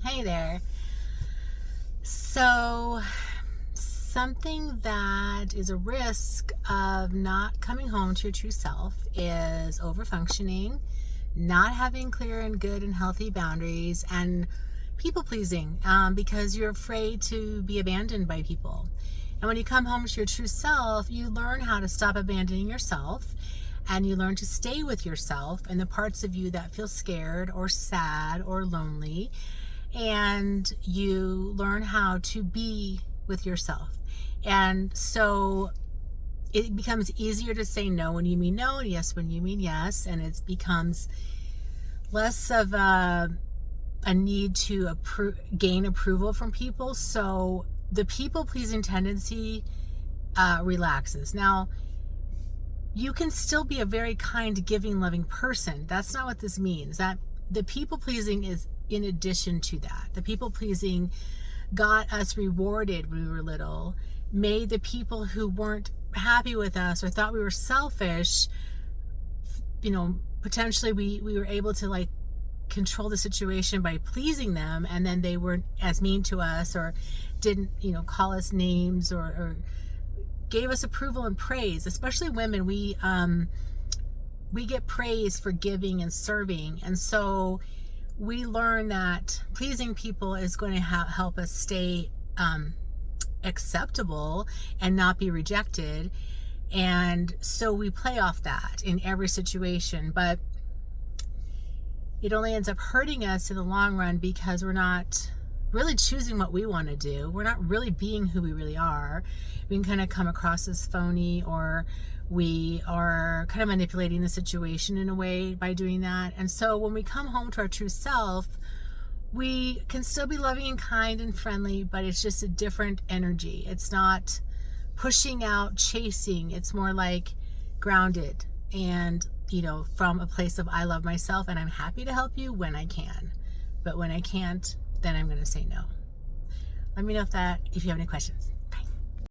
Hey there. So, something that is a risk of not coming home to your true self is overfunctioning, not having clear and good and healthy boundaries, and people pleasing because you're afraid to be abandoned by people. And when you come home to your true self, you learn how to stop abandoning yourself and you learn to stay with yourself and the parts of you that feel scared or sad or lonely, and you learn how to be with yourself. And so it becomes easier to say no when you mean no and yes when you mean yes, and it becomes less of a need to gain approval from people. So the people pleasing tendency relaxes. Now, you can still be a very kind, giving, loving person. That's not what this means. That the people pleasing is in addition to that. The people pleasing got us rewarded when we were little, made the people who weren't happy with us or thought we were selfish, potentially we were able to like control the situation by pleasing them, and then they weren't as mean to us or didn't call us names or gave us approval and praise. Especially women, we get praise for giving and serving, and so we learn that pleasing people is going to help us stay acceptable and not be rejected. And so we play off that in every situation, but it only ends up hurting us in the long run because we're not really choosing what we want to do. We're not really being who we really are. We can kind of come across as phony, or we are kind of manipulating the situation in a way by doing that. And so when we come home to our true self, we can still be loving and kind and friendly, but it's just a different energy. It's not pushing out, chasing. It's more like grounded and, from a place of I love myself and I'm happy to help you when I can. But when I can't, then I'm going to say no. Let me know if you have any questions.